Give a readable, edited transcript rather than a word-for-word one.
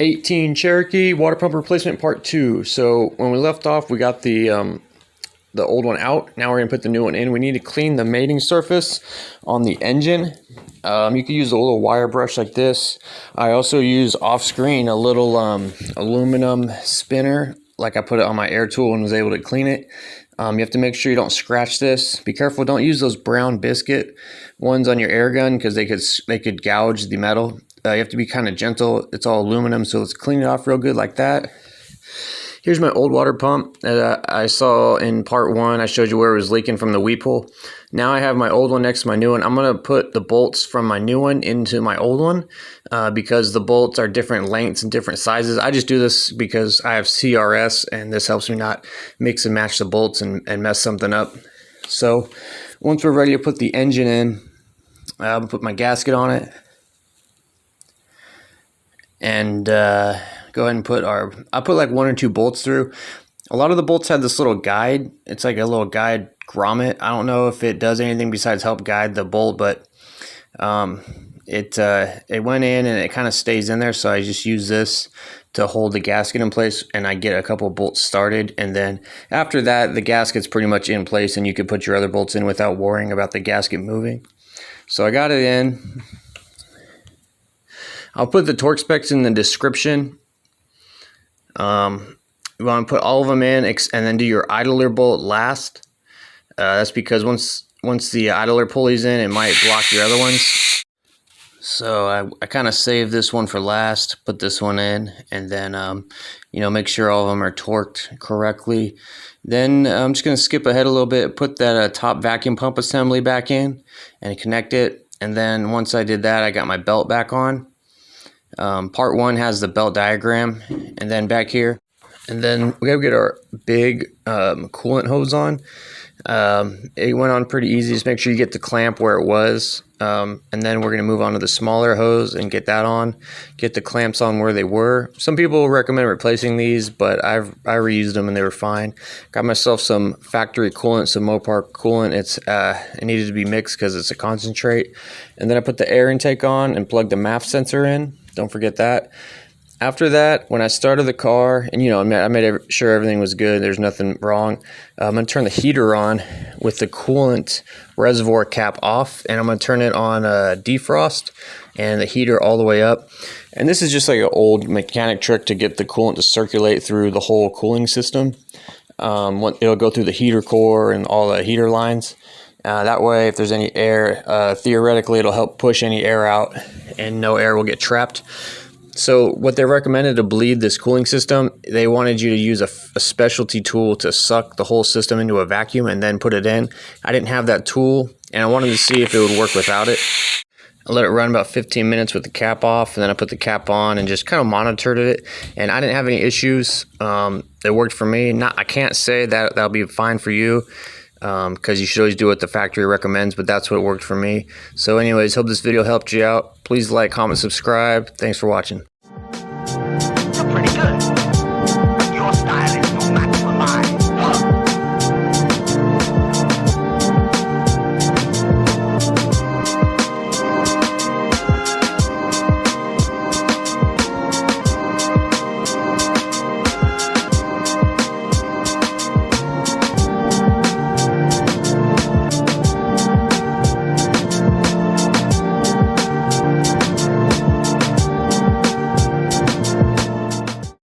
18 Cherokee water pump replacement part 2. So when we left off, we got the old one out. Now we're gonna put the new one in. We need to clean the mating surface on the engine. You can use a little wire brush like this. I also use off screen a little aluminum spinner, like I put it on my air tool and was able to clean it. You have to make sure you don't scratch this. Be careful, don't use those brown biscuit ones on your air gun because they could gouge the metal. You have to be kind of gentle. It's all aluminum, so let's clean it off real good like that. Here's my old water pump that I saw in part 1. I showed you where it was leaking from the weep hole. Now I have my old one next to my new one. I'm going to put the bolts from my new one into my old one because the bolts are different lengths and different sizes. I just do this because I have CRS and this helps me not mix and match the bolts and mess something up. So once we're ready to put the engine in, I'll put my gasket on it. And go ahead and put I put like 1 or 2 bolts through. A lot of the bolts had this little guide. It's like a little guide grommet. I don't know if it does anything besides help guide the bolt, but it went in and it kind of stays in there. So I just use this to hold the gasket in place, and I get a couple of bolts started. And then after that, the gasket's pretty much in place, and you can put your other bolts in without worrying about the gasket moving. So I got it in. I'll put the torque specs in the description. You want to put all of them in and then do your idler bolt last. That's because once the idler pulley's in, it might block your other ones. So I kind of saved this one for last, put this one in, and then make sure all of them are torqued correctly. Then I'm just going to skip ahead a little bit, put that top vacuum pump assembly back in and connect it. And then once I did that, I got my belt back on. Part 1 has the belt diagram, and then back here, and then we gotta get our big coolant hose on. It went on pretty easy. Just make sure you get the clamp where it was, and then we're gonna move on to the smaller hose and get that on. Get the clamps on where they were. Some people recommend replacing these, but I reused them and they were fine. Got myself some factory coolant, some MOPAR coolant. It needed to be mixed because it's a concentrate. And then I put the air intake on and plugged the MAF sensor in. Don't forget that. After that, when I started the car, and I made sure everything was good, there's nothing wrong, I'm going to turn the heater on with the coolant reservoir cap off, and I'm going to turn it on defrost and the heater all the way up. And this is just like an old mechanic trick to get the coolant to circulate through the whole cooling system. It'll go through the heater core and all the heater lines. That way, if there's any air, theoretically, it'll help push any air out and no air will get trapped. So what they recommended to bleed this cooling system, they wanted you to use a specialty tool to suck the whole system into a vacuum and then put it in. I didn't have that tool, and I wanted to see if it would work without it. I let it run about 15 minutes with the cap off, and then I put the cap on and just kind of monitored it, and I didn't have any issues. It worked for me. I can't say that that'll be fine for you, because you should always do what the factory recommends, but that's what worked for me. So anyways, hope this video helped you out. Please like, comment, subscribe. Thanks for watching. You're pretty good, but your style is no match.